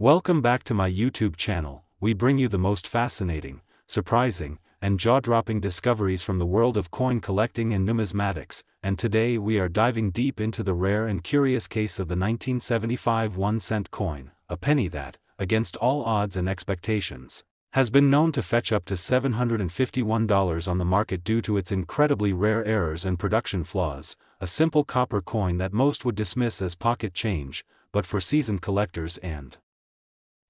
Welcome back to my YouTube channel. We bring you the most fascinating, surprising, and jaw-dropping discoveries from the world of coin collecting and numismatics, and today we are diving deep into the rare and curious case of the 1975 1-cent coin, a penny that, against all odds and expectations, has been known to fetch up to $751 on the market due to its incredibly rare errors and production flaws, a simple copper coin that most would dismiss as pocket change, but for seasoned collectors and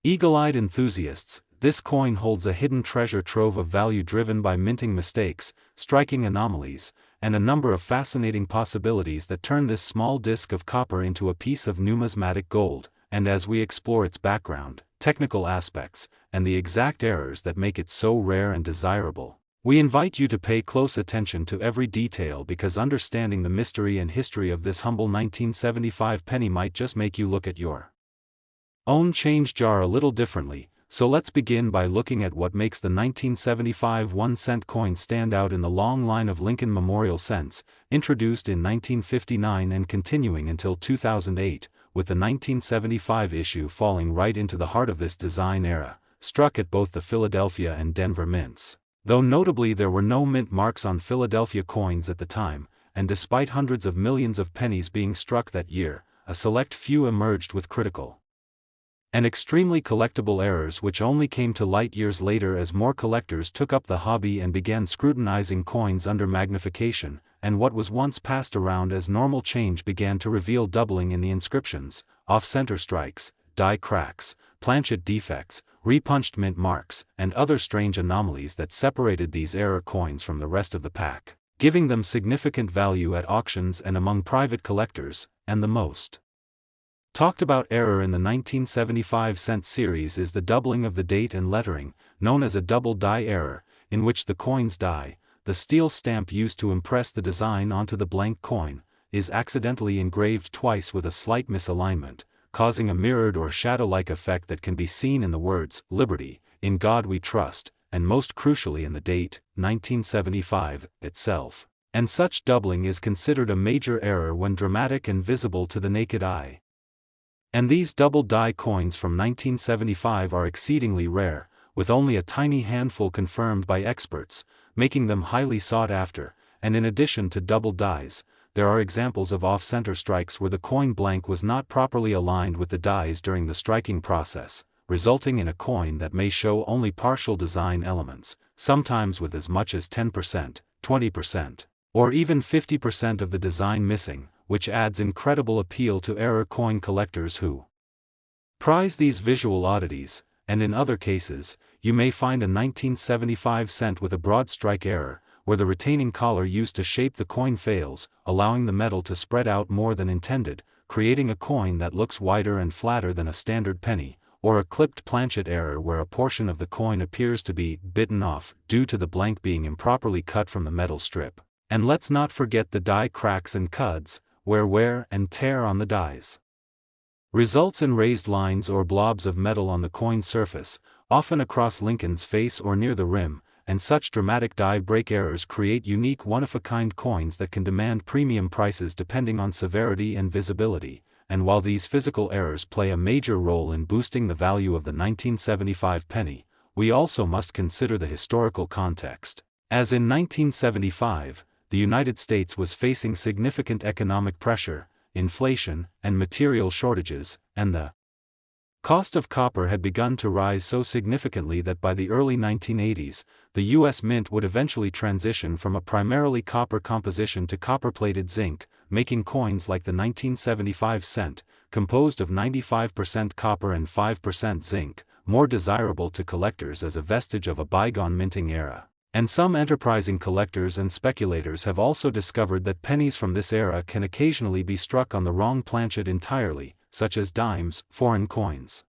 eagle-eyed enthusiasts, this coin holds a hidden treasure trove of value driven by minting mistakes, striking anomalies, and a number of fascinating possibilities that turn this small disc of copper into a piece of numismatic gold. And as we explore its background, technical aspects, and the exact errors that make it so rare and desirable, we invite you to pay close attention to every detail because understanding the mystery and history of this humble 1975 penny might just make you look at your own change jar a little differently. So let's begin by looking at what makes the 1975 1-cent coin stand out in the long line of Lincoln Memorial cents, introduced in 1959 and continuing until 2008, with the 1975 issue falling right into the heart of this design era, struck at both the Philadelphia and Denver mints. Though notably there were no mint marks on Philadelphia coins at the time, and despite hundreds of millions of pennies being struck that year, a select few emerged with critical and extremely collectible errors which only came to light years later as more collectors took up the hobby and began scrutinizing coins under magnification, and what was once passed around as normal change began to reveal doubling in the inscriptions, off-center strikes, die cracks, planchet defects, repunched mint marks, and other strange anomalies that separated these error coins from the rest of the pack, giving them significant value at auctions and among private collectors. And the most talked about error in the 1975 cent series is the doubling of the date and lettering, known as a double die error, in which the coin's die, the steel stamp used to impress the design onto the blank coin, is accidentally engraved twice with a slight misalignment, causing a mirrored or shadow-like effect that can be seen in the words, "Liberty, in God we trust," and most crucially in the date, 1975, itself. And such doubling is considered a major error when dramatic and visible to the naked eye. And these double die coins from 1975 are exceedingly rare, with only a tiny handful confirmed by experts, making them highly sought after. And in addition to double dies, there are examples of off-center strikes where the coin blank was not properly aligned with the dies during the striking process, resulting in a coin that may show only partial design elements, sometimes with as much as 10%, 20%, or even 50% of the design missing, which adds incredible appeal to error coin collectors who prize these visual oddities. And in other cases, you may find a 1975 cent with a broad strike error, where the retaining collar used to shape the coin fails, allowing the metal to spread out more than intended, creating a coin that looks wider and flatter than a standard penny, or a clipped planchet error where a portion of the coin appears to be bitten off due to the blank being improperly cut from the metal strip. And let's not forget the die cracks and cuds, where wear and tear on the dies results in raised lines or blobs of metal on the coin surface, often across Lincoln's face or near the rim, and such dramatic die break errors create unique one-of-a-kind coins that can demand premium prices depending on severity and visibility. And while these physical errors play a major role in boosting the value of the 1975 penny, we also must consider the historical context. As in 1975, the United States was facing significant economic pressure, inflation, and material shortages, and the cost of copper had begun to rise so significantly that by the early 1980s, the U.S. Mint would eventually transition from a primarily copper composition to copper-plated zinc, making coins like the 1975 cent, composed of 95% copper and 5% zinc, more desirable to collectors as a vestige of a bygone minting era. And some enterprising collectors and speculators have also discovered that pennies from this era can occasionally be struck on the wrong planchet entirely, such as dimes, foreign coins,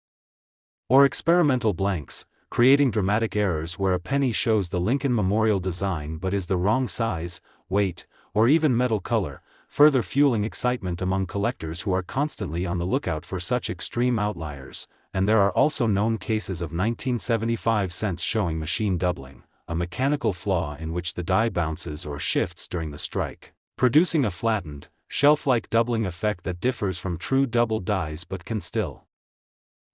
or experimental blanks, creating dramatic errors where a penny shows the Lincoln Memorial design but is the wrong size, weight, or even metal color, further fueling excitement among collectors who are constantly on the lookout for such extreme outliers. And there are also known cases of 1975 cents showing machine doubling, a mechanical flaw in which the die bounces or shifts during the strike, producing a flattened, shelf-like doubling effect that differs from true double dies but can still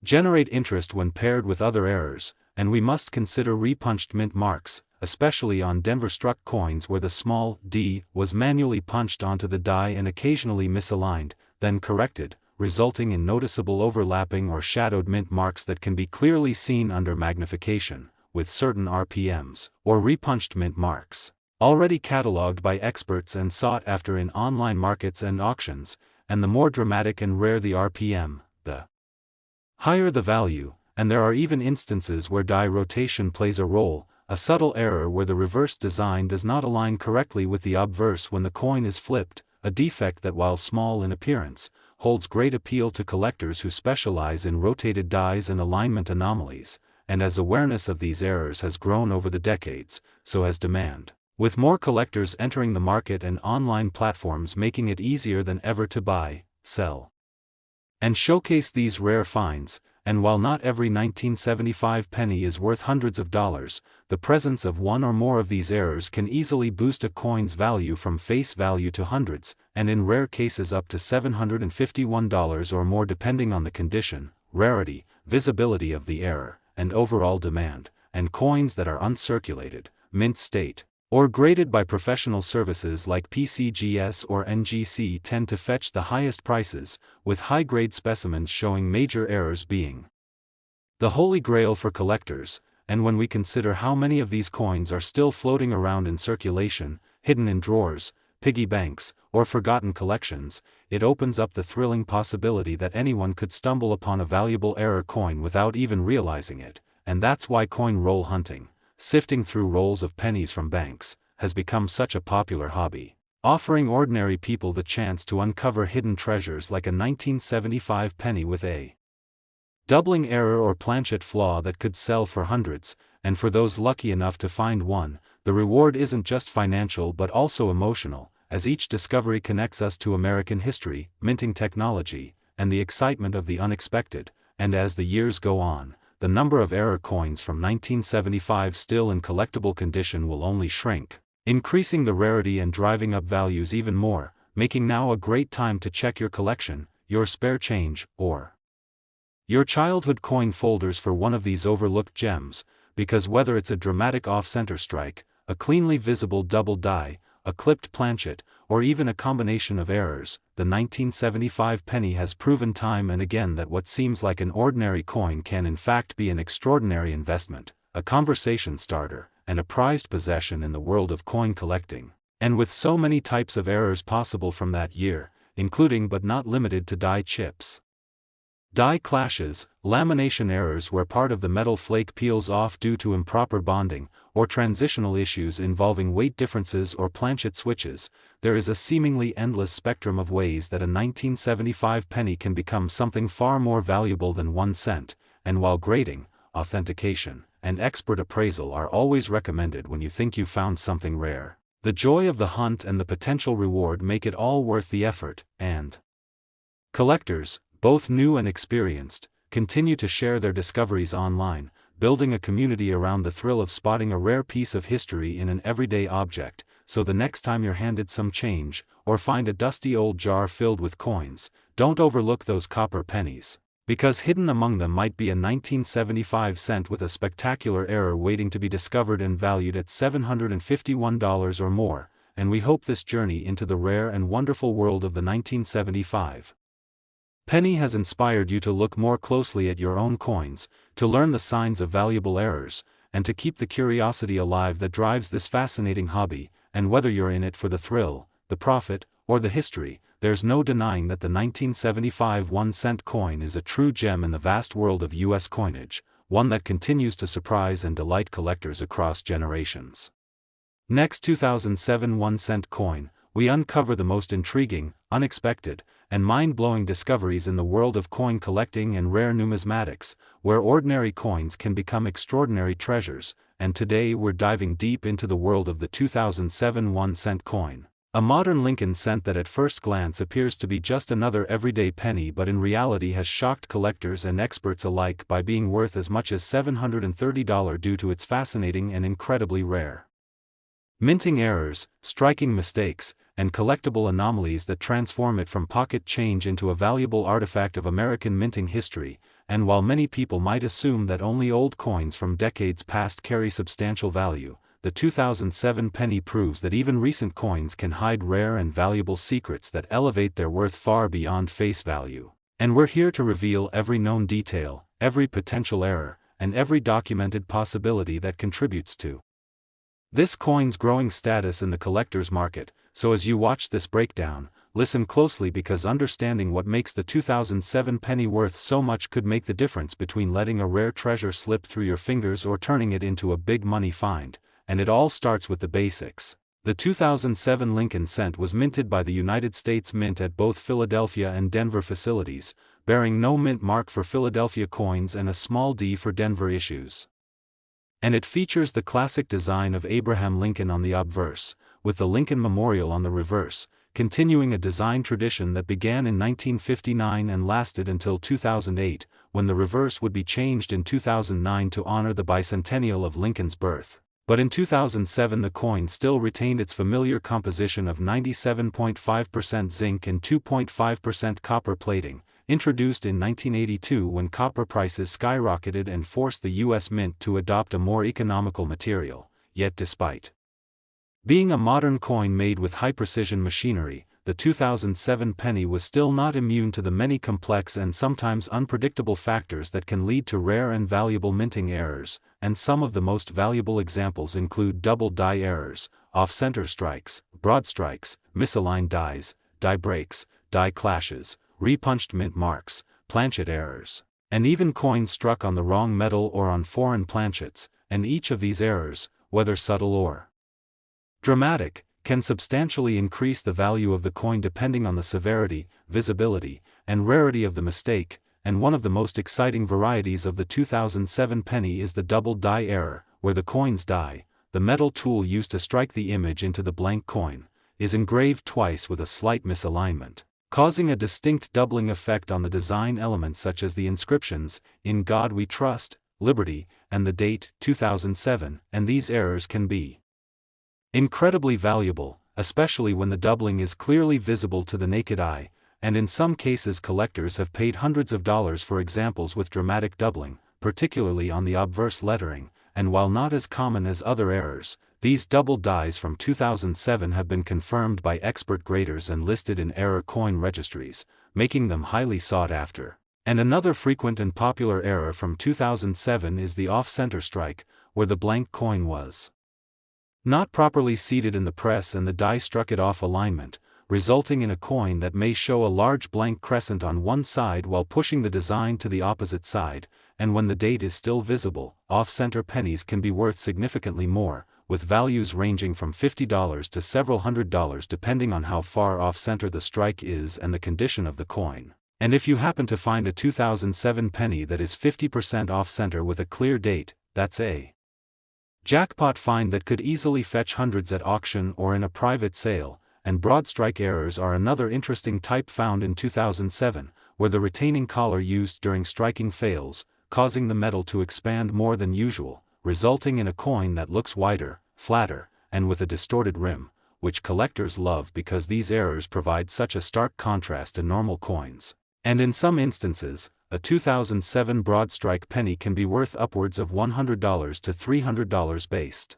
generate interest when paired with other errors, and we must consider repunched mint marks, especially on Denver-struck coins where the small d was manually punched onto the die and occasionally misaligned, then corrected, resulting in noticeable overlapping or shadowed mint marks that can be clearly seen under magnification, with certain RPMs, or repunched mint marks, already cataloged by experts and sought after in online markets and auctions, and the more dramatic and rare the RPM, the higher the value, and there are even instances where die rotation plays a role, a subtle error where the reverse design does not align correctly with the obverse when the coin is flipped, a defect that while small in appearance, holds great appeal to collectors who specialize in rotated dies and alignment anomalies, and as awareness of these errors has grown over the decades, so has demand, with more collectors entering the market and online platforms making it easier than ever to buy, sell, and showcase these rare finds. And while not every 1975 penny is worth hundreds of dollars, the presence of one or more of these errors can easily boost a coin's value from face value to hundreds, and in rare cases up to $751 or more depending on the condition, rarity, visibility of the error, and overall demand. And coins that are uncirculated, mint state, or graded by professional services like PCGS or NGC tend to fetch the highest prices, with high-grade specimens showing major errors being the holy grail for collectors. And when we consider how many of these coins are still floating around in circulation, hidden in drawers, piggy banks, or forgotten collections, it opens up the thrilling possibility that anyone could stumble upon a valuable error coin without even realizing it. And that's why coin roll hunting, sifting through rolls of pennies from banks, has become such a popular hobby, offering ordinary people the chance to uncover hidden treasures like a 1975 penny with a doubling error or planchet flaw that could sell for hundreds. And for those lucky enough to find one, the reward isn't just financial but also emotional, as each discovery connects us to American history, minting technology, and the excitement of the unexpected. And as the years go on, the number of error coins from 1975 still in collectible condition will only shrink, increasing the rarity and driving up values even more, making now a great time to check your collection, your spare change, or your childhood coin folders for one of these overlooked gems, because whether it's a dramatic off-center strike, a cleanly visible double die, a clipped planchet, or even a combination of errors, the 1975 penny has proven time and again that what seems like an ordinary coin can in fact be an extraordinary investment, a conversation starter, and a prized possession in the world of coin collecting. And with so many types of errors possible from that year, including but not limited to die chips, die clashes, lamination errors where part of the metal flake peels off due to improper bonding, or transitional issues involving weight differences or planchet switches, there is a seemingly endless spectrum of ways that a 1975 penny can become something far more valuable than 1 cent, and while grading, authentication, and expert appraisal are always recommended when you think you've found something rare, the joy of the hunt and the potential reward make it all worth the effort. And collectors, both new and experienced, continue to share their discoveries online, building a community around the thrill of spotting a rare piece of history in an everyday object. So the next time you're handed some change, or find a dusty old jar filled with coins, don't overlook those copper pennies, because hidden among them might be a 1975 cent with a spectacular error waiting to be discovered and valued at $751 or more. And we hope this journey into the rare and wonderful world of the 1975 penny has inspired you to look more closely at your own coins, to learn the signs of valuable errors, and to keep the curiosity alive that drives this fascinating hobby. And whether you're in it for the thrill, the profit, or the history, there's no denying that the 1975 1-cent coin is a true gem in the vast world of U.S. coinage, one that continues to surprise and delight collectors across generations. Next 2007 1-cent coin, we uncover the most intriguing, unexpected, and mind-blowing discoveries in the world of coin collecting and rare numismatics, where ordinary coins can become extraordinary treasures. And today we're diving deep into the world of the 2007 1-cent coin, a modern Lincoln cent that at first glance appears to be just another everyday penny but in reality has shocked collectors and experts alike by being worth as much as $730 due to its fascinating and incredibly rare minting errors, striking mistakes, and collectible anomalies that transform it from pocket change into a valuable artifact of American minting history. and while many people might assume that only old coins from decades past carry substantial value, the 2007 penny proves that even recent coins can hide rare and valuable secrets that elevate their worth far beyond face value. And we're here to reveal every known detail, every potential error, and every documented possibility that contributes to this coin's growing status in the collector's market. So as you watch this breakdown, listen closely, because understanding what makes the 2007 penny worth so much could make the difference between letting a rare treasure slip through your fingers or turning it into a big money find. And it all starts with the basics. The 2007 Lincoln cent was minted by the United States Mint at both Philadelphia and Denver facilities, bearing no mint mark for Philadelphia coins and a small D for Denver issues. And it features the classic design of Abraham Lincoln on the obverse, with the Lincoln Memorial on the reverse, continuing a design tradition that began in 1959 and lasted until 2008, when the reverse would be changed in 2009 to honor the bicentennial of Lincoln's birth. But in 2007 the coin still retained its familiar composition of 97.5% zinc and 2.5% copper plating, introduced in 1982 when copper prices skyrocketed and forced the U.S. Mint to adopt a more economical material. Yet despite being a modern coin made with high-precision machinery, the 2007 penny was still not immune to the many complex and sometimes unpredictable factors that can lead to rare and valuable minting errors, and some of the most valuable examples include double die errors, off-center strikes, broad strikes, misaligned dies, die breaks, die clashes, repunched mint marks, planchet errors, and even coins struck on the wrong metal or on foreign planchets, and each of these errors, whether subtle or dramatic, can substantially increase the value of the coin depending on the severity, visibility, and rarity of the mistake. And one of the most exciting varieties of the 2007 penny is the double die error, where the coin's die, the metal tool used to strike the image into the blank coin, is engraved twice with a slight misalignment, causing a distinct doubling effect on the design elements such as the inscriptions, "In God We Trust," "Liberty," and the date, 2007, and these errors can be incredibly valuable, especially when the doubling is clearly visible to the naked eye, and in some cases collectors have paid hundreds of dollars for examples with dramatic doubling, particularly on the obverse lettering. And while not as common as other errors, these double dies from 2007 have been confirmed by expert graders and listed in error coin registries, making them highly sought after. And another frequent and popular error from 2007 is the off-center strike, where the blank coin was not properly seated in the press and the die struck it off alignment, resulting in a coin that may show a large blank crescent on one side while pushing the design to the opposite side. And when the date is still visible, off-center pennies can be worth significantly more, with values ranging from $50 to several $100s depending on how far off-center the strike is and the condition of the coin. And if you happen to find a 2007 penny that is 50% off-center with a clear date, that's a jackpot find that could easily fetch hundreds at auction or in a private sale. And broad strike errors are another interesting type found in 2007, where the retaining collar used during striking fails, causing the metal to expand more than usual, resulting in a coin that looks wider, flatter, and with a distorted rim, which collectors love because these errors provide such a stark contrast to normal coins. And in some instances, a 2007 broad strike penny can be worth upwards of $100 to $300 based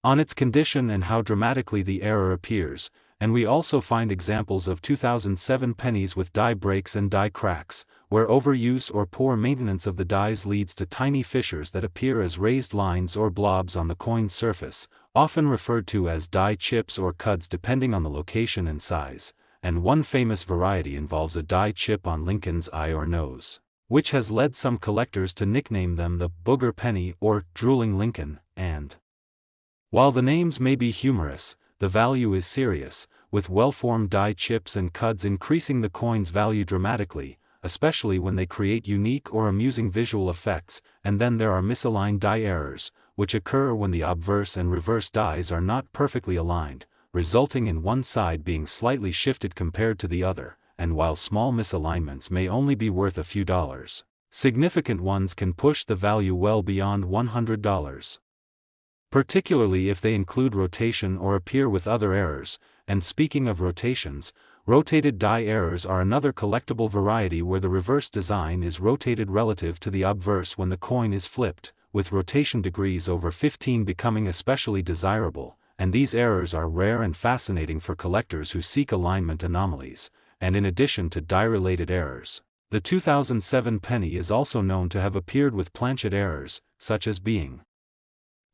on its condition and how dramatically the error appears. And we also find examples of 2007 pennies with die breaks and die cracks, where overuse or poor maintenance of the dies leads to tiny fissures that appear as raised lines or blobs on the coin's surface, often referred to as die chips or cuds depending on the location and size. And one famous variety involves a die chip on Lincoln's eye or nose, which has led some collectors to nickname them the Booger Penny or Drooling Lincoln. And while the names may be humorous, the value is serious, with well-formed die chips and cuds increasing the coin's value dramatically, especially when they create unique or amusing visual effects. And then there are misaligned die errors, which occur when the obverse and reverse dies are not perfectly aligned, resulting in one side being slightly shifted compared to the other. And while small misalignments may only be worth a few dollars, significant ones can push the value well beyond $100. Particularly if they include rotation or appear with other errors. And speaking of rotations, Rotated die errors are another collectible variety where the reverse design is rotated relative to the obverse when the coin is flipped, with rotation degrees over 15 becoming especially desirable, and these errors are rare and fascinating for collectors who seek alignment anomalies. And in addition to die-related errors, the 2007 penny is also known to have appeared with planchet errors, such as being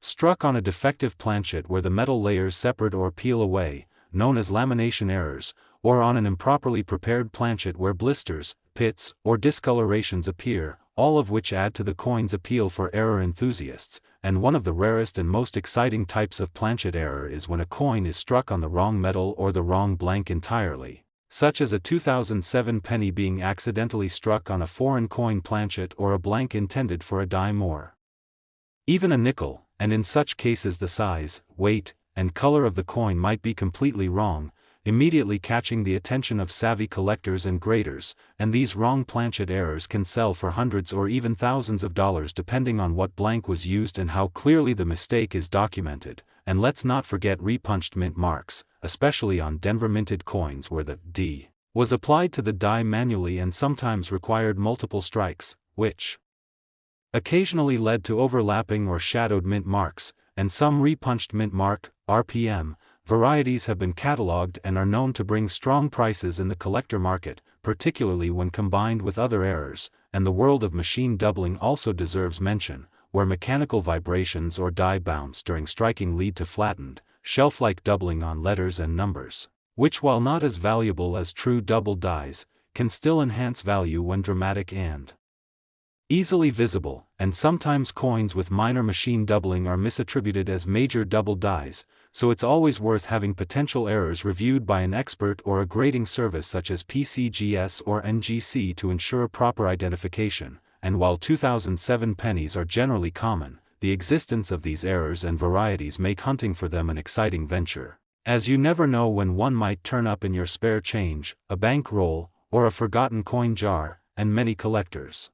struck on a defective planchet where the metal layers separate or peel away, known as lamination errors, or on an improperly prepared planchet where blisters, pits, or discolorations appear, all of which add to the coin's appeal for error enthusiasts. And one of the rarest and most exciting types of planchet error is when a coin is struck on the wrong metal or the wrong blank entirely, such as a 2007 penny being accidentally struck on a foreign coin planchet or a blank intended for a die more. Even a nickel, and in such cases the size, weight, and color of the coin might be completely wrong, immediately catching the attention of savvy collectors and graders, and these wrong planchet errors can sell for hundreds or even thousands of dollars depending on what blank was used and how clearly the mistake is documented. And let's not forget repunched mint marks, especially on Denver minted coins where the D was applied to the die manually and sometimes required multiple strikes, which occasionally led to overlapping or shadowed mint marks. And some repunched mint mark, RPM, varieties have been catalogued and are known to bring strong prices in the collector market, particularly when combined with other errors. And the world of machine doubling also deserves mention, where mechanical vibrations or die bounce during striking lead to flattened, shelf-like doubling on letters and numbers, which, while not as valuable as true double dies, can still enhance value when dramatic and easily visible. And sometimes coins with minor machine doubling are misattributed as major double dies, so it's always worth having potential errors reviewed by an expert or a grading service such as PCGS or NGC to ensure proper identification. And while 2007 pennies are generally common, the existence of these errors and varieties make hunting for them an exciting venture, as you never know when one might turn up in your spare change, a bank roll, or a forgotten coin jar. And many collectors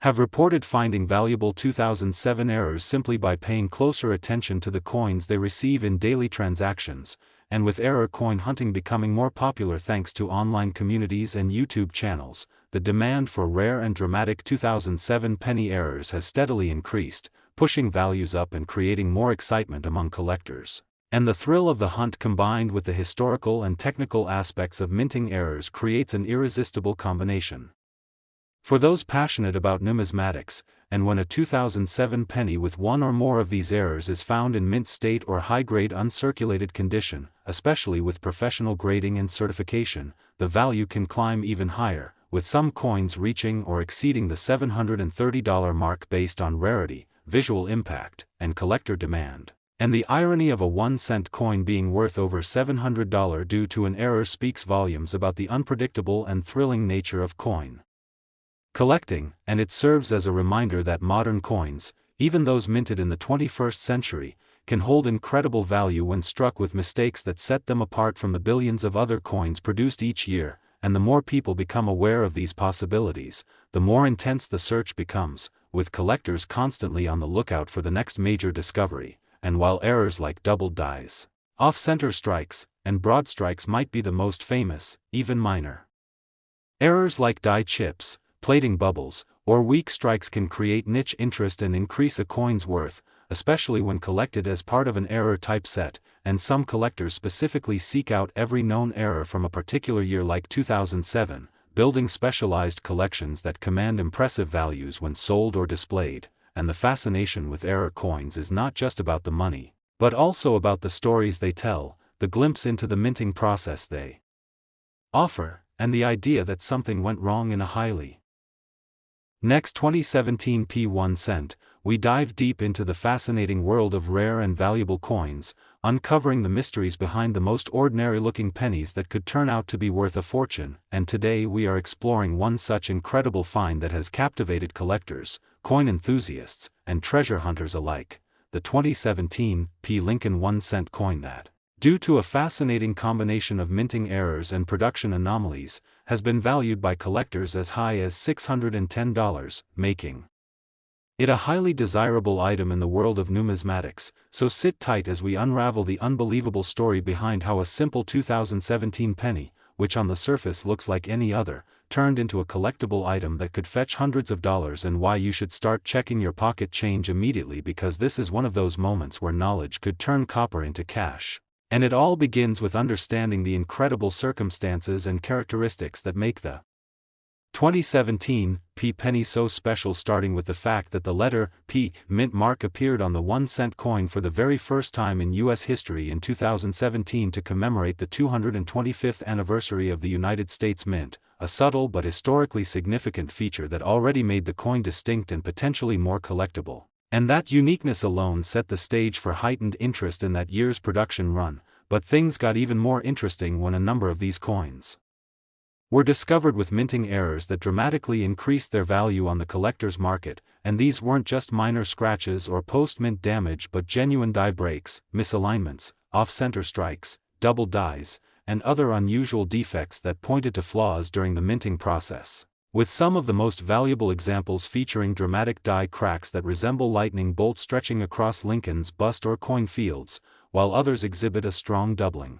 have reported finding valuable 2007 errors simply by paying closer attention to the coins they receive in daily transactions. And with error coin hunting becoming more popular thanks to online communities and YouTube channels, the demand for rare and dramatic 2007 penny errors has steadily increased, pushing values up and creating more excitement among collectors. And the thrill of the hunt combined with the historical and technical aspects of minting errors creates an irresistible combination for those passionate about numismatics. And when a 2007 penny with one or more of these errors is found in mint state or high-grade uncirculated condition, especially with professional grading and certification, the value can climb even higher, with some coins reaching or exceeding the $730 mark based on rarity, visual impact, and collector demand. And the irony of a 1-cent coin being worth over $700 due to an error speaks volumes about the unpredictable and thrilling nature of coin collecting. And it serves as a reminder that modern coins, even those minted in the 21st century, can hold incredible value when struck with mistakes that set them apart from the billions of other coins produced each year. And the more people become aware of these possibilities, the more intense the search becomes, with collectors constantly on the lookout for the next major discovery. And while errors like double dies, off-center strikes, and broad strikes might be the most famous, even minor errors like die chips, plating bubbles, or weak strikes can create niche interest and increase a coin's worth, especially when collected as part of an error type set. And some collectors specifically seek out every known error from a particular year like 2007, building specialized collections that command impressive values when sold or displayed. And the fascination with error coins is not just about the money, but also about the stories they tell, the glimpse into the minting process they offer, and the idea that something went wrong in a highly Next 2017 P1 cent, we dive deep into the fascinating world of rare and valuable coins, uncovering the mysteries behind the most ordinary-looking pennies that could turn out to be worth a fortune. And today we are exploring one such incredible find that has captivated collectors, coin enthusiasts, and treasure hunters alike, the 2017 P. Lincoln 1-cent coin that, due to a fascinating combination of minting errors and production anomalies, has been valued by collectors as high as $610, making it a highly desirable item in the world of numismatics. So sit tight as we unravel the unbelievable story behind how a simple 2017 penny, which on the surface looks like any other, turned into a collectible item that could fetch hundreds of dollars, and why you should start checking your pocket change immediately, because this is one of those moments where knowledge could turn copper into cash. And it all begins with understanding the incredible circumstances and characteristics that make the 2017 Penny so special, starting with the fact that the letter P mint mark appeared on the 1-cent coin for the very first time in U.S. history in 2017 to commemorate the 225th anniversary of the United States Mint, a subtle but historically significant feature that already made the coin distinct and potentially more collectible. And that uniqueness alone set the stage for heightened interest in that year's production run, but things got even more interesting when a number of these coins were discovered with minting errors that dramatically increased their value on the collector's market, and these weren't just minor scratches or post-mint damage but genuine die breaks, misalignments, off-center strikes, double dies, and other unusual defects that pointed to flaws during the minting process, with some of the most valuable examples featuring dramatic die cracks that resemble lightning bolts stretching across Lincoln's bust or coin fields, while others exhibit a strong doubling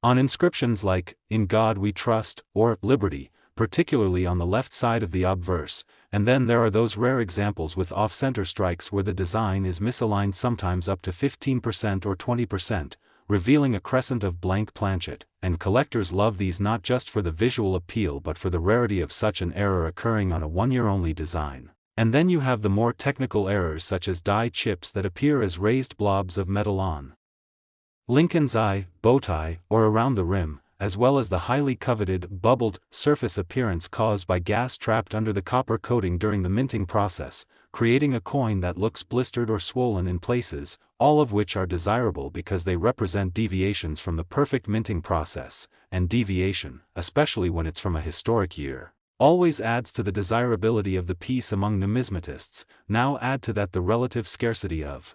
on inscriptions like, "In God We Trust," or "Liberty," particularly on the left side of the obverse, and then there are those rare examples with off-center strikes where the design is misaligned, sometimes up to 15% or 20%, revealing a crescent of blank planchet, and collectors love these not just for the visual appeal but for the rarity of such an error occurring on a one-year-only design. And then you have the more technical errors such as die chips that appear as raised blobs of metal on Lincoln's eye, bow tie, or around the rim, as well as the highly coveted, bubbled, surface appearance caused by gas trapped under the copper coating during the minting process, creating a coin that looks blistered or swollen in places, all of which are desirable because they represent deviations from the perfect minting process, and deviation, especially when it's from a historic year, always adds to the desirability of the piece among numismatists. Now add to that the relative scarcity of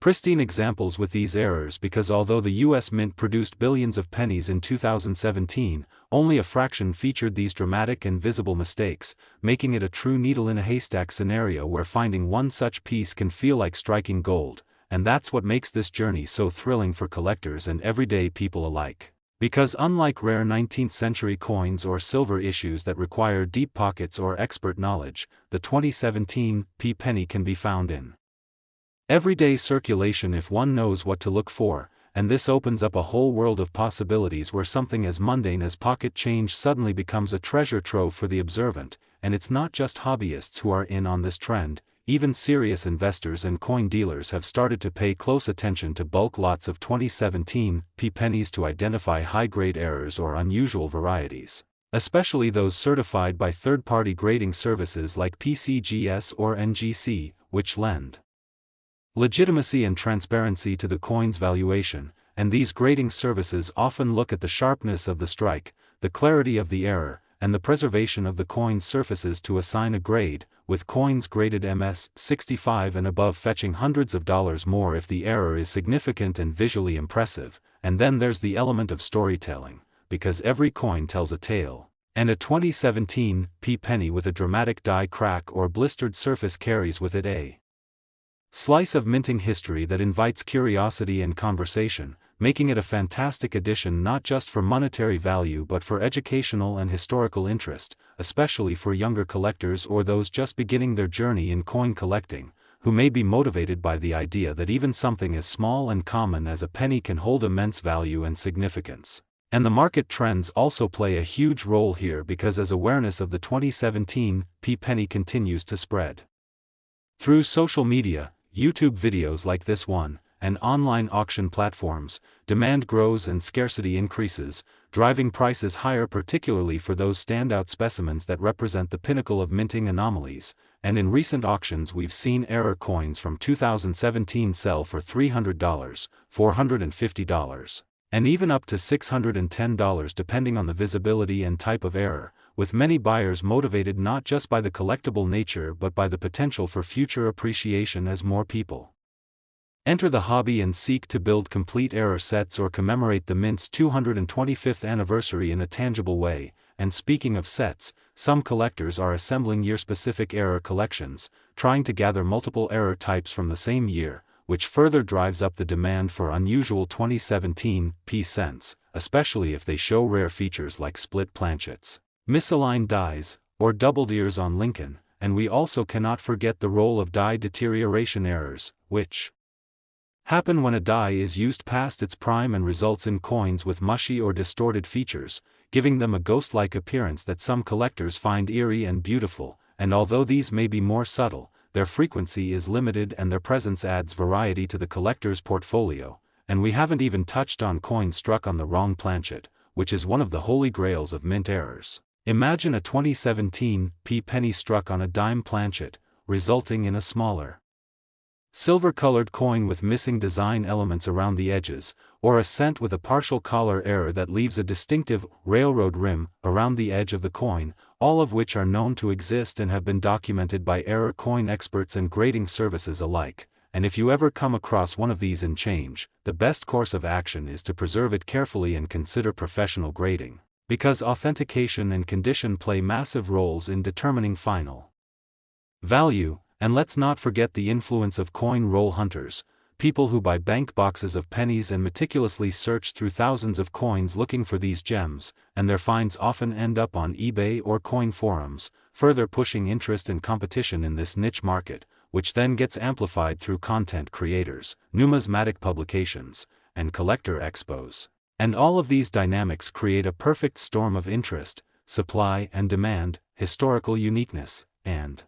pristine examples with these errors, because although the U.S. Mint produced billions of pennies in 2017, only a fraction featured these dramatic and visible mistakes, making it a true needle in a haystack scenario where finding one such piece can feel like striking gold, and that's what makes this journey so thrilling for collectors and everyday people alike. Because unlike rare 19th-century coins or silver issues that require deep pockets or expert knowledge, the 2017 penny can be found in everyday circulation if one knows what to look for, and this opens up a whole world of possibilities where something as mundane as pocket change suddenly becomes a treasure trove for the observant. And it's not just hobbyists who are in on this trend, even serious investors and coin dealers have started to pay close attention to bulk lots of 2017 pennies to identify high-grade errors or unusual varieties, especially those certified by third-party grading services like PCGS or NGC, which lend legitimacy and transparency to the coin's valuation, and these grading services often look at the sharpness of the strike, the clarity of the error, and the preservation of the coin's surfaces to assign a grade, with coins graded MS-65 and above fetching hundreds of dollars more if the error is significant and visually impressive. And then there's the element of storytelling, because every coin tells a tale, and a 2017 penny with a dramatic die crack or blistered surface carries with it a slice of minting history that invites curiosity and conversation, making it a fantastic addition not just for monetary value but for educational and historical interest, especially for younger collectors or those just beginning their journey in coin collecting, who may be motivated by the idea that even something as small and common as a penny can hold immense value and significance. And the market trends also play a huge role here, because as awareness of the 2017 penny continues to spread through social media, YouTube videos like this one, and online auction platforms, demand grows and scarcity increases, driving prices higher, particularly for those standout specimens that represent the pinnacle of minting anomalies. And in recent auctions we've seen error coins from 2017 sell for $300, $450, and even up to $610 depending on the visibility and type of error, with many buyers motivated not just by the collectible nature but by the potential for future appreciation as more people enter the hobby and seek to build complete error sets or commemorate the Mint's 225th anniversary in a tangible way. And speaking of sets, some collectors are assembling year-specific error collections, trying to gather multiple error types from the same year, which further drives up the demand for unusual 2017 p cents, especially if they show rare features like split planchets, misaligned dies, or doubled ears on Lincoln. And we also cannot forget the role of die deterioration errors, which happen when a die is used past its prime and results in coins with mushy or distorted features, giving them a ghost-like appearance that some collectors find eerie and beautiful. And although these may be more subtle, their frequency is limited and their presence adds variety to the collector's portfolio. And we haven't even touched on coins struck on the wrong planchet, which is one of the holy grails of mint errors. Imagine a 2017 p penny struck on a dime planchet, resulting in a smaller silver-colored coin with missing design elements around the edges, or a cent with a partial collar error that leaves a distinctive railroad rim around the edge of the coin, all of which are known to exist and have been documented by error coin experts and grading services alike. And if you ever come across one of these in change, the best course of action is to preserve it carefully and consider professional grading, because authentication and condition play massive roles in determining final value. And let's not forget the influence of coin roll hunters, people who buy bank boxes of pennies and meticulously search through thousands of coins looking for these gems, and their finds often end up on eBay or coin forums, further pushing interest and competition in this niche market, which then gets amplified through content creators, numismatic publications, and collector expos. And all of these dynamics create a perfect storm of interest, supply and demand, historical uniqueness, and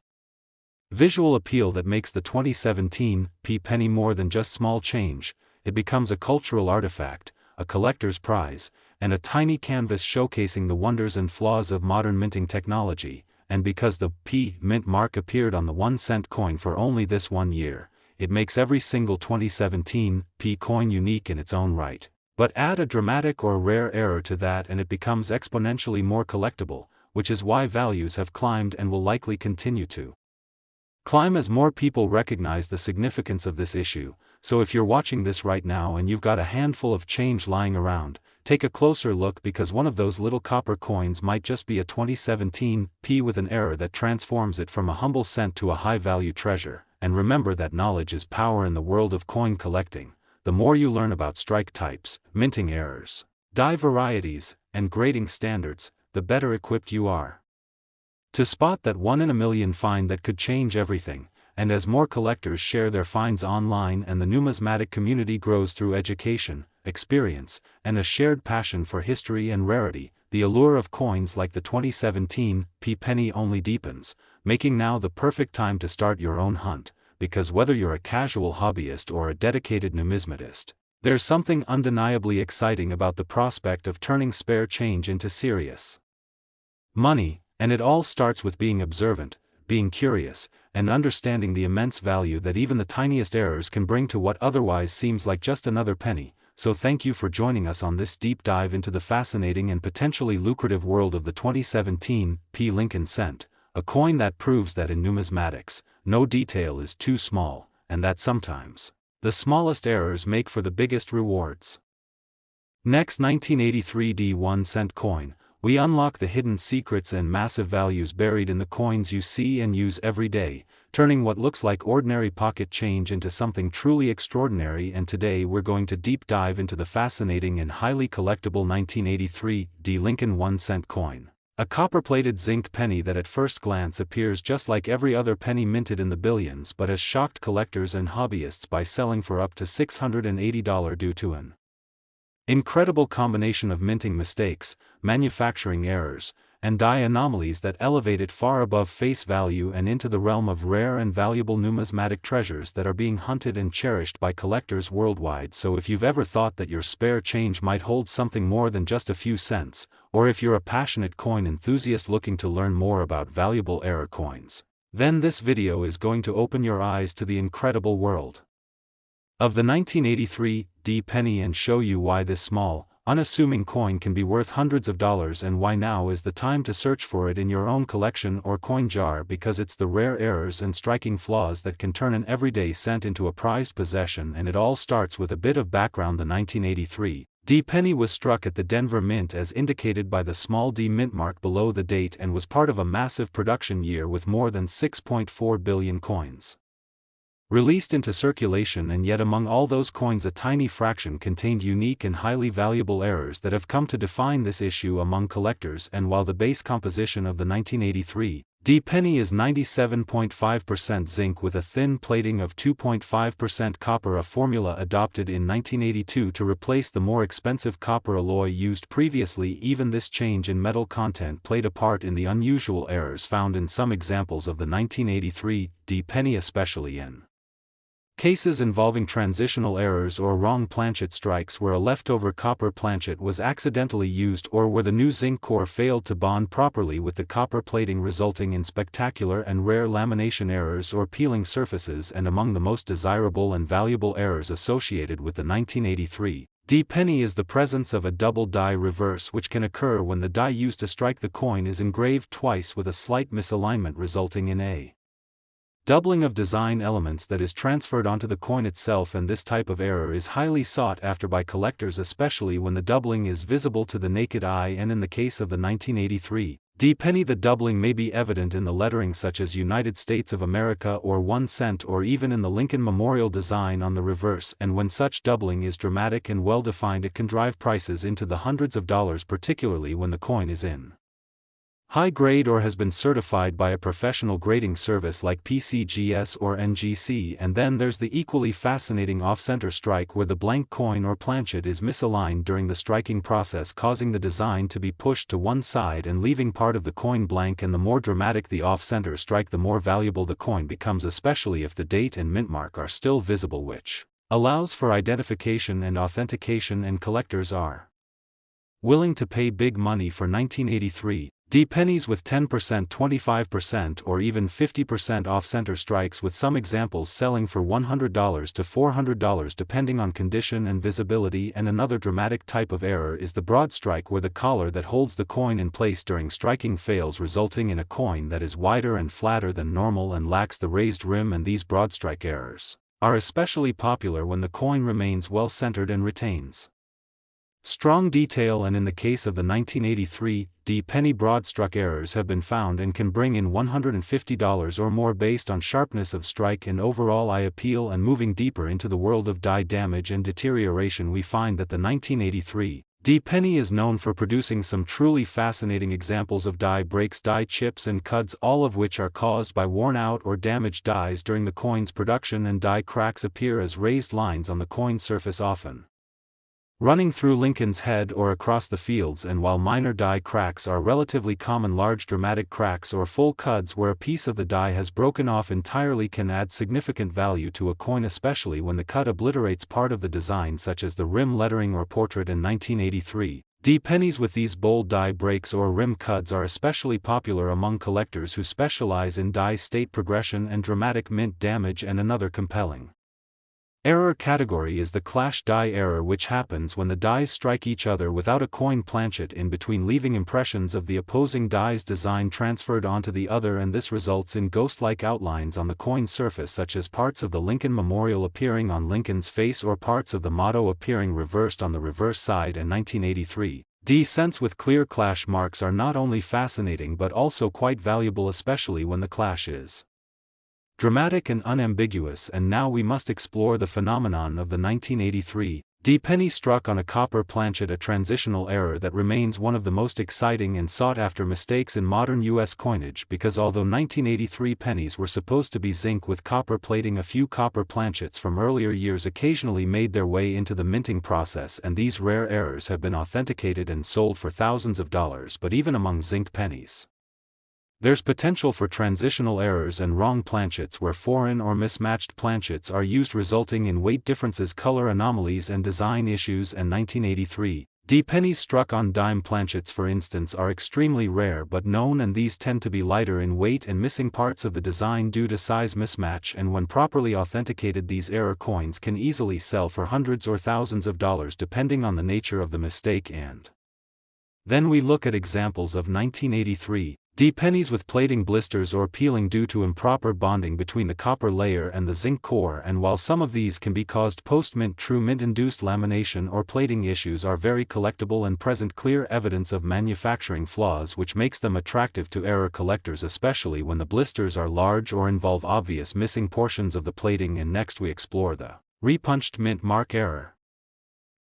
visual appeal that makes the 2017 p penny more than just small change. It becomes a cultural artifact, a collector's prize, and a tiny canvas showcasing the wonders and flaws of modern minting technology. And because the p mint mark appeared on the 1-cent coin for only this 1 year, it makes every single 2017 p coin unique in its own right. But add a dramatic or rare error to that and it becomes exponentially more collectible, which is why values have climbed and will likely continue to climb as more people recognize the significance of this issue. So if you're watching this right now and you've got a handful of change lying around, take a closer look, because one of those little copper coins might just be a 2017 p with an error that transforms it from a humble cent to a high-value treasure. And remember that knowledge is power in the world of coin collecting. The more you learn about strike types, minting errors, die varieties, and grading standards, the better equipped you are to spot that 1 in a million find that could change everything. And as more collectors share their finds online and the numismatic community grows through education, experience, and a shared passion for history and rarity, the allure of coins like the 2017 p penny only deepens, making now the perfect time to start your own hunt. Because whether you're a casual hobbyist or a dedicated numismatist, there's something undeniably exciting about the prospect of turning spare change into serious money. And it all starts with being observant, being curious, and understanding the immense value that even the tiniest errors can bring to what otherwise seems like just another penny. So thank you for joining us on this deep dive into the fascinating and potentially lucrative world of the 2017 p Lincoln cent, a coin that proves that in numismatics, no detail is too small, and that sometimes the smallest errors make for the biggest rewards. Next, 1983 D 1-cent coin. We unlock the hidden secrets and massive values buried in the coins you see and use every day, turning what looks like ordinary pocket change into something truly extraordinary. And today we're going to deep dive into the fascinating and highly collectible 1983 D Lincoln 1-cent coin. A copper-plated zinc penny that at first glance appears just like every other penny minted in the billions, but has shocked collectors and hobbyists by selling for up to $680 due to an incredible combination of minting mistakes, manufacturing errors, and die anomalies that elevate it far above face value and into the realm of rare and valuable numismatic treasures that are being hunted and cherished by collectors worldwide. So if you've ever thought that your spare change might hold something more than just a few cents, or if you're a passionate coin enthusiast looking to learn more about valuable error coins, then this video is going to open your eyes to the incredible world of the 1983 D penny and show you why this small, unassuming coin can be worth hundreds of dollars, and why now is the time to search for it in your own collection or coin jar, because it's the rare errors and striking flaws that can turn an everyday cent into a prized possession. And it all starts with a bit of background. The 1983 D penny was struck at the Denver Mint as indicated by the small d mint mark below the date, and was part of a massive production year with more than 6.4 billion coins released into circulation, and yet among all those coins a tiny fraction contained unique and highly valuable errors that have come to define this issue among collectors. And while the base composition of the 1983 D penny is 97.5% zinc with a thin plating of 2.5% copper, a formula adopted in 1982 to replace the more expensive copper alloy used previously, even this change in metal content played a part in the unusual errors found in some examples of the 1983 D penny, especially in cases involving transitional errors or wrong planchet strikes where a leftover copper planchet was accidentally used, or where the new zinc core failed to bond properly with the copper plating, resulting in spectacular and rare lamination errors or peeling surfaces. And among the most desirable and valuable errors associated with the 1983 D penny is the presence of a double die reverse, which can occur when the die used to strike the coin is engraved twice with a slight misalignment, resulting in a doubling of design elements that is transferred onto the coin itself. And this type of error is highly sought after by collectors, especially when the doubling is visible to the naked eye. And in the case of the 1983 D penny, the doubling may be evident in the lettering such as United States of America or 1 cent, or even in the Lincoln Memorial design on the reverse. And when such doubling is dramatic and well defined, it can drive prices into the hundreds of dollars, particularly when the coin is in high grade or has been certified by a professional grading service like PCGS or NGC. And then there's the equally fascinating off-center strike, where the blank coin or planchet is misaligned during the striking process, causing the design to be pushed to one side and leaving part of the coin blank. And the more dramatic the off-center strike, the more valuable the coin becomes, especially if the date and mint mark are still visible, which allows for identification and authentication. And collectors are willing to pay big money for 1983 D pennies with 10%, 25%, or even 50% off-center strikes, with some examples selling for $100 to $400 depending on condition and visibility. And another dramatic type of error is the broad strike, where the collar that holds the coin in place during striking fails, resulting in a coin that is wider and flatter than normal and lacks the raised rim. And these broad strike errors are especially popular when the coin remains well centered and retains strong detail. And in the case of the 1983 D penny, broad struck errors have been found and can bring in $150 or more based on sharpness of strike and overall eye appeal. And moving deeper into the world of die damage and deterioration, we find that the 1983 D penny is known for producing some truly fascinating examples of die breaks, die chips, and cuds, all of which are caused by worn out or damaged dies during the coin's production. And die cracks appear as raised lines on the coin surface, often running through Lincoln's head or across the fields. And while minor die cracks are relatively common, large dramatic cracks or full cuds where a piece of the die has broken off entirely can add significant value to a coin, especially when the cut obliterates part of the design, such as the rim lettering or portrait. In 1983 D pennies with these bold die breaks or rim cuds are especially popular among collectors who specialize in die state progression and dramatic mint damage. And another compelling error category is the clash die error, which happens when the dies strike each other without a coin planchet in between, leaving impressions of the opposing die's design transferred onto the other. And this results in ghost-like outlines on the coin surface, such as parts of the Lincoln Memorial appearing on Lincoln's face or parts of the motto appearing reversed on the reverse side. And 1983 D cents with clear clash marks are not only fascinating but also quite valuable, especially when the clash is dramatic and unambiguous. And now we must explore the phenomenon of the 1983 D penny struck on a copper planchet, a transitional error that remains one of the most exciting and sought-after mistakes in modern U.S. coinage, because although 1983 pennies were supposed to be zinc with copper plating, a few copper planchets from earlier years occasionally made their way into the minting process, and these rare errors have been authenticated and sold for thousands of dollars. But even among zinc pennies, there's potential for transitional errors and wrong planchets where foreign or mismatched planchets are used, resulting in weight differences, color anomalies, and design issues. And 1983 D pennies struck on dime planchets, for instance, are extremely rare but known, and these tend to be lighter in weight and missing parts of the design due to size mismatch. And when properly authenticated, these error coins can easily sell for hundreds or thousands of dollars depending on the nature of the mistake. And then we look at examples of 1983 Pennies with plating blisters or peeling due to improper bonding between the copper layer and the zinc core, and while some of these can be caused post-mint, true mint-induced lamination or plating issues are very collectible and present clear evidence of manufacturing flaws, which makes them attractive to error collectors, especially when the blisters are large or involve obvious missing portions of the plating. And next we explore the repunched mint mark error,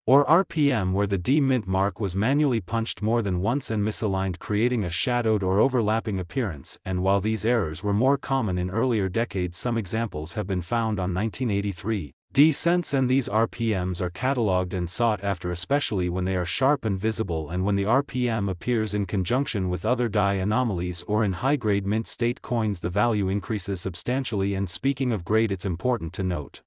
or RPM, where the D mint mark was manually punched more than once and misaligned, creating a shadowed or overlapping appearance. And while these errors were more common in earlier decades, some examples have been found on 1983 D cents, and these RPMs are catalogued and sought after, especially when they are sharp and visible, and when the RPM appears in conjunction with other die anomalies or in high-grade mint state coins, the value increases substantially. And speaking of grade, it's important to note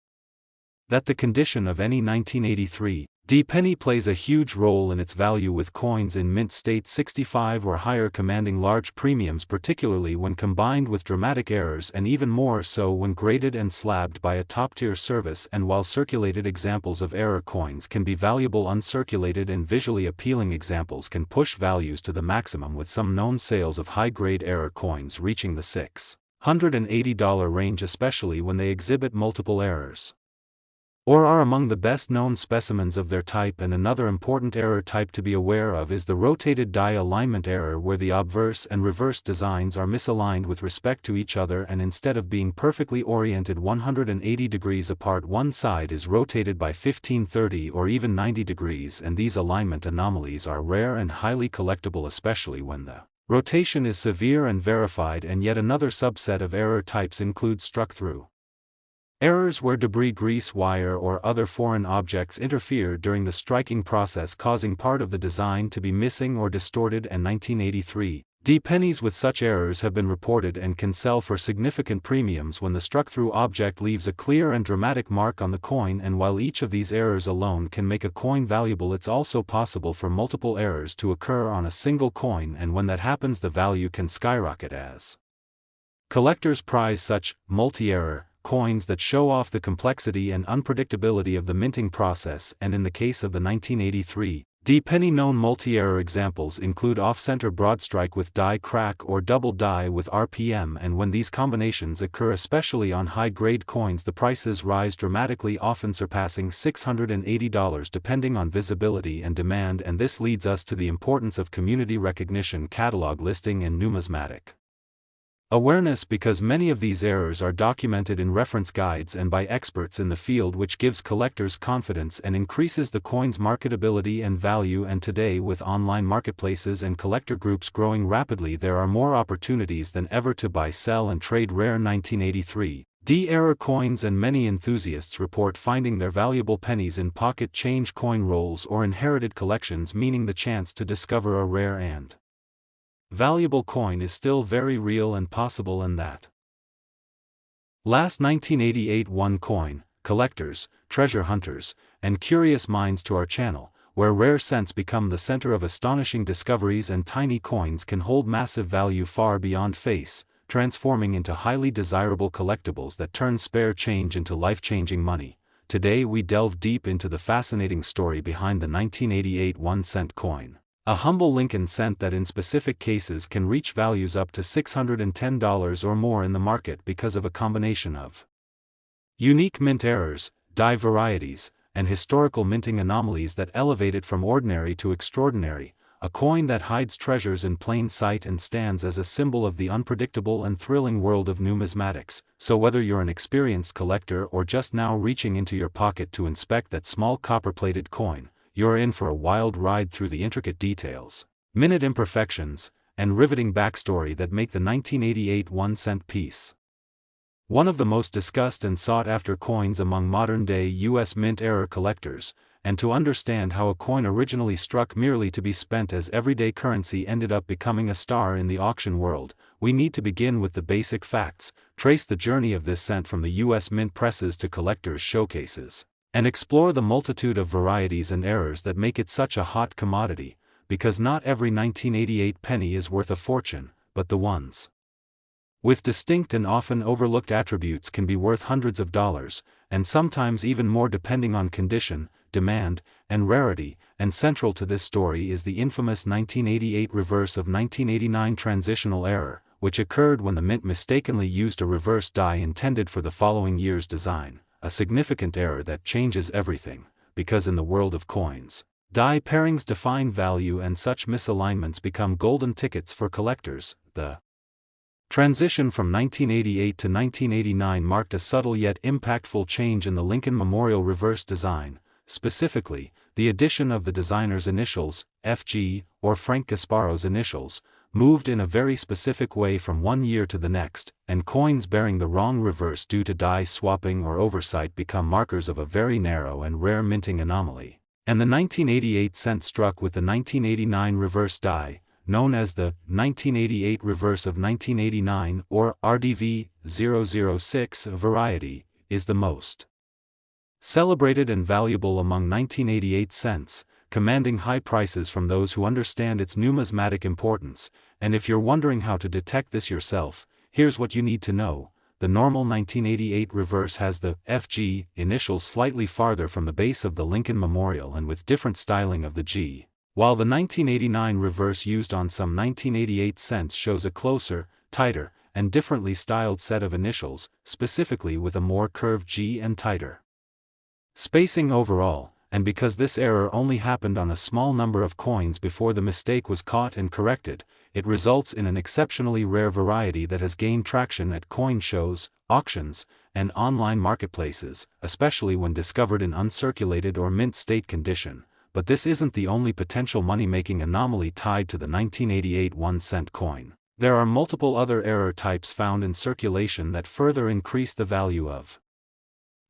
that the condition of any 1983 D penny plays a huge role in its value, with coins in mint state 65 or higher commanding large premiums, particularly when combined with dramatic errors, and even more so when graded and slabbed by a top-tier service. And while circulated examples of error coins can be valuable, uncirculated and visually appealing examples can push values to the maximum, with some known sales of high-grade error coins reaching the $680 range, especially when they exhibit multiple errors or are among the best-known specimens of their type. And another important error type to be aware of is the rotated die alignment error, where the obverse and reverse designs are misaligned with respect to each other, and instead of being perfectly oriented 180 degrees apart, one side is rotated by 15, 30 or even 90 degrees. And these alignment anomalies are rare and highly collectible, especially when the rotation is severe and verified. And yet another subset of error types include struck-through errors, where debris, grease, wire or other foreign objects interfere during the striking process, causing part of the design to be missing or distorted. And 1983 D pennies with such errors have been reported and can sell for significant premiums when the struck-through object leaves a clear and dramatic mark on the coin. And while each of these errors alone can make a coin valuable, it's also possible for multiple errors to occur on a single coin, and when that happens, the value can skyrocket, as collectors prize such multi-error coins that show off the complexity and unpredictability of the minting process. And in the case of the 1983 D penny, known multi-error examples include off-center broadstrike with die crack or double die with RPM. And when these combinations occur, especially on high-grade coins, the prices rise dramatically, often surpassing $680 depending on visibility and demand. And this leads us to the importance of community recognition, catalog listing and numismatic awareness, because many of these errors are documented in reference guides and by experts in the field, which gives collectors confidence and increases the coin's marketability and value. And today, with online marketplaces and collector groups growing rapidly, there are more opportunities than ever to buy, sell and trade rare 1983 D error coins, and many enthusiasts report finding their valuable pennies in pocket change, coin rolls or inherited collections, meaning the chance to discover a rare and valuable coin is still very real and possible. And that last 1988 one coin, collectors, treasure hunters, and curious minds to our channel, where rare cents become the center of astonishing discoveries, and tiny coins can hold massive value far beyond face, transforming into highly desirable collectibles that turn spare change into life-changing money. Today we delve deep into the fascinating story behind the 1988 1-cent coin, a humble Lincoln cent that in specific cases can reach values up to $610 or more in the market because of a combination of unique mint errors, die varieties, and historical minting anomalies that elevate it from ordinary to extraordinary, a coin that hides treasures in plain sight and stands as a symbol of the unpredictable and thrilling world of numismatics. So whether you're an experienced collector or just now reaching into your pocket to inspect that small copper-plated coin, you're in for a wild ride through the intricate details, minute imperfections, and riveting backstory that make the 1988 1-cent piece one of the most discussed and sought-after coins among modern-day U.S. mint error collectors. And to understand how a coin originally struck merely to be spent as everyday currency ended up becoming a star in the auction world, we need to begin with the basic facts, trace the journey of this cent from the U.S. mint presses to collectors' showcases, and explore the multitude of varieties and errors that make it such a hot commodity, because not every 1988 penny is worth a fortune, but the ones with distinct and often overlooked attributes can be worth hundreds of dollars, and sometimes even more depending on condition, demand, and rarity. and central to this story is the infamous 1988 reverse of 1989 transitional error, which occurred when the mint mistakenly used a reverse die intended for the following year's design, a significant error that changes everything, because in the world of coins, die pairings define value and such misalignments become golden tickets for collectors. The transition from 1988 to 1989 marked a subtle yet impactful change in the Lincoln Memorial reverse design, specifically, the addition of the designer's initials, FG, or Frank Gasparo's initials, moved in a very specific way from one year to the next, and coins bearing the wrong reverse due to die swapping or oversight become markers of a very narrow and rare minting anomaly. And the 1988 cent struck with the 1989 reverse die, known as the 1988 reverse of 1989 or RDV 006 variety, is the most celebrated and valuable among 1988 cents, commanding high prices from those who understand its numismatic importance. And if you're wondering how to detect this yourself, here's what you need to know. The normal 1988 reverse has the FG initials slightly farther from the base of the Lincoln Memorial and with different styling of the G, while the 1989 reverse used on some 1988 cents shows a closer, tighter, and differently styled set of initials, specifically with a more curved G and tighter spacing overall. And because this error only happened on a small number of coins before the mistake was caught and corrected, it results in an exceptionally rare variety that has gained traction at coin shows, auctions, and online marketplaces, especially when discovered in uncirculated or mint state condition. But this isn't the only potential money-making anomaly tied to the 1988 1-cent coin. There are multiple other error types found in circulation that further increase the value of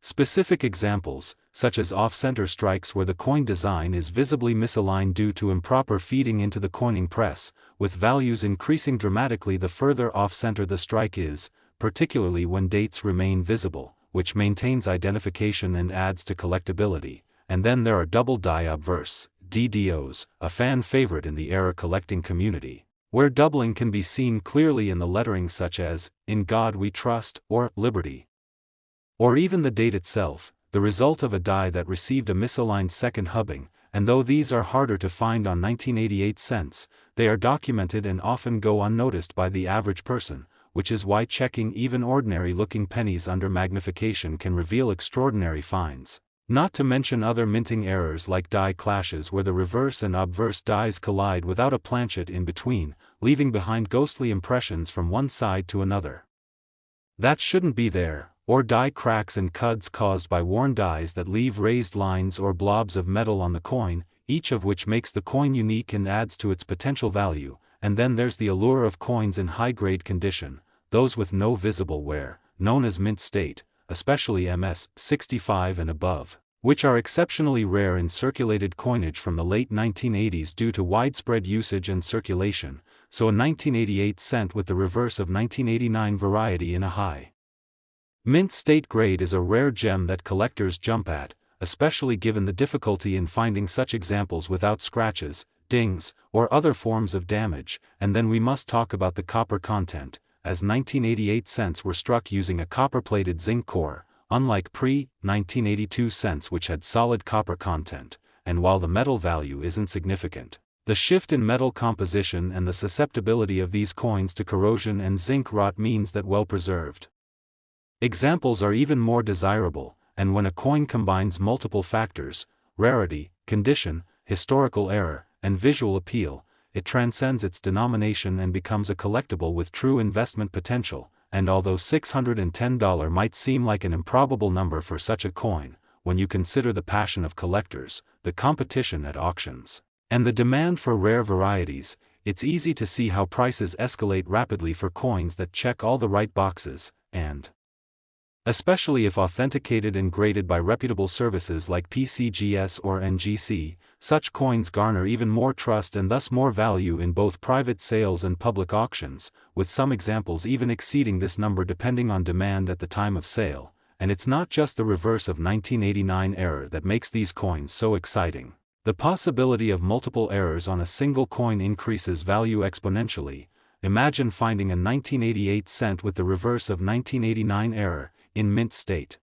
specific examples, such as off-center strikes where the coin design is visibly misaligned due to improper feeding into the coining press, with values increasing dramatically the further off-center the strike is, particularly when dates remain visible, which maintains identification and adds to collectability. And then there are double die obverse, DDOs, a fan favorite in the error collecting community, where doubling can be seen clearly in the lettering such as, "In God We Trust," or "Liberty," or even the date itself, the result of a die that received a misaligned second hubbing. And though these are harder to find on 1988 cents, they are documented and often go unnoticed by the average person, which is why checking even ordinary-looking pennies under magnification can reveal extraordinary finds. Not to mention other minting errors like die clashes where the reverse and obverse dies collide without a planchet in between, leaving behind ghostly impressions from one side to another that shouldn't be there, or die cracks and cuds caused by worn dies that leave raised lines or blobs of metal on the coin, each of which makes the coin unique and adds to its potential value. And then there's the allure of coins in high-grade condition, those with no visible wear, known as mint state, especially MS-65 and above, which are exceptionally rare in circulated coinage from the late 1980s due to widespread usage and circulation. So a 1988 cent with the reverse of 1989 variety in a high mint state grade is a rare gem that collectors jump at, especially given the difficulty in finding such examples without scratches, dings, or other forms of damage. And then we must talk about the copper content, as 1988 cents were struck using a copper-plated zinc core, unlike pre-1982 cents which had solid copper content. And while the metal value isn't significant, the shift in metal composition and the susceptibility of these coins to corrosion and zinc rot means that well-preserved examples are even more desirable. And when a coin combines multiple factors, rarity, condition, historical error, and visual appeal, it transcends its denomination and becomes a collectible with true investment potential. And although $610 might seem like an improbable number for such a coin, when you consider the passion of collectors, the competition at auctions, and the demand for rare varieties, it's easy to see how prices escalate rapidly for coins that check all the right boxes. And especially if authenticated and graded by reputable services like PCGS or NGC, such coins garner even more trust and thus more value in both private sales and public auctions, with some examples even exceeding this number depending on demand at the time of sale. And it's not just the reverse of 1989 error that makes these coins so exciting. The possibility of multiple errors on a single coin increases value exponentially. Imagine finding a 1988 cent with the reverse of 1989 error, in mint state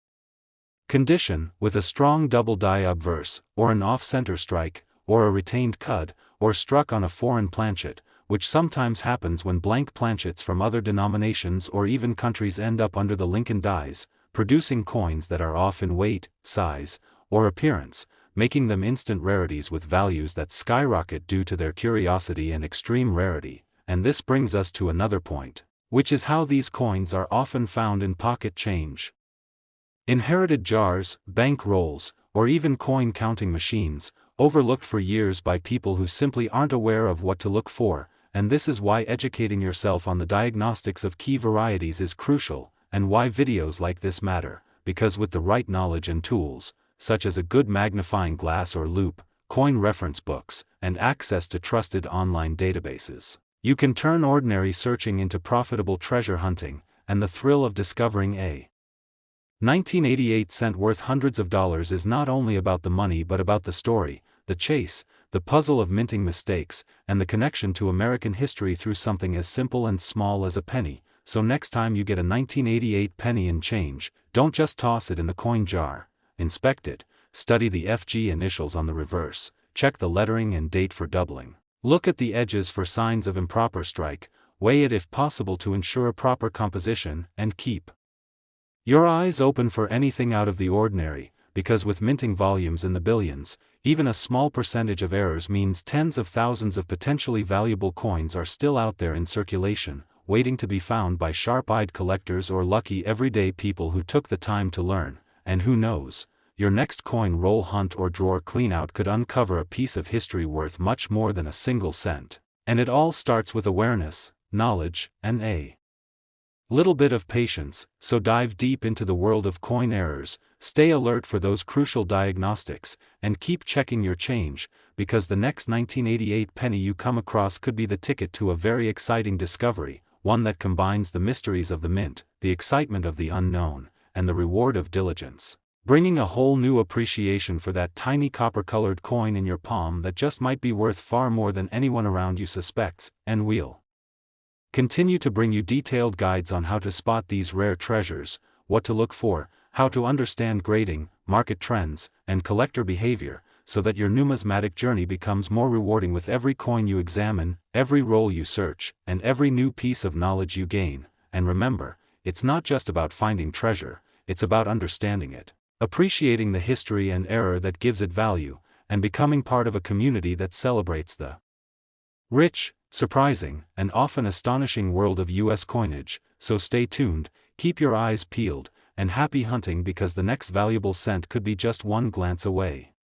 condition, with a strong double die obverse, or an off-center strike, or a retained cud, or struck on a foreign planchet, which sometimes happens when blank planchets from other denominations or even countries end up under the Lincoln dies, producing coins that are off in weight, size, or appearance, making them instant rarities with values that skyrocket due to their curiosity and extreme rarity. And this brings us to another point, which is how these coins are often found in pocket change. Inherited jars, bank rolls, or even coin counting machines, overlooked for years by people who simply aren't aware of what to look for, and this is why educating yourself on the diagnostics of key varieties is crucial, and why videos like this matter, because with the right knowledge and tools, such as a good magnifying glass or loupe, coin reference books, and access to trusted online databases, you can turn ordinary searching into profitable treasure hunting, and the thrill of discovering a 1988 cent worth hundreds of dollars is not only about the money but about the story, the chase, the puzzle of minting mistakes, and the connection to American history through something as simple and small as a penny. So next time you get a 1988 penny in change, don't just toss it in the coin jar. Inspect it, study the FG initials on the reverse, check the lettering and date for doubling. Look at the edges for signs of improper strike, weigh it if possible to ensure proper composition, and keep your eyes open for anything out of the ordinary, because with minting volumes in the billions, even a small percentage of errors means tens of thousands of potentially valuable coins are still out there in circulation, waiting to be found by sharp-eyed collectors or lucky everyday people who took the time to learn. And who knows, your next coin roll hunt or drawer cleanout could uncover a piece of history worth much more than a single cent. And it all starts with awareness, knowledge, and a little bit of patience. So dive deep into the world of coin errors, stay alert for those crucial diagnostics, and keep checking your change, because the next 1988 penny you come across could be the ticket to a very exciting discovery, one that combines the mysteries of the mint, the excitement of the unknown, and the reward of diligence, bringing a whole new appreciation for that tiny copper-colored coin in your palm that just might be worth far more than anyone around you suspects. And we'll continue to bring you detailed guides on how to spot these rare treasures, what to look for, how to understand grading, market trends, and collector behavior, so that your numismatic journey becomes more rewarding with every coin you examine, every roll you search, and every new piece of knowledge you gain. And remember, it's not just about finding treasure, it's about understanding it, appreciating the history and error that gives it value, and becoming part of a community that celebrates the rich, surprising, and often astonishing world of US coinage. So stay tuned, keep your eyes peeled, and happy hunting, because the next valuable cent could be just one glance away.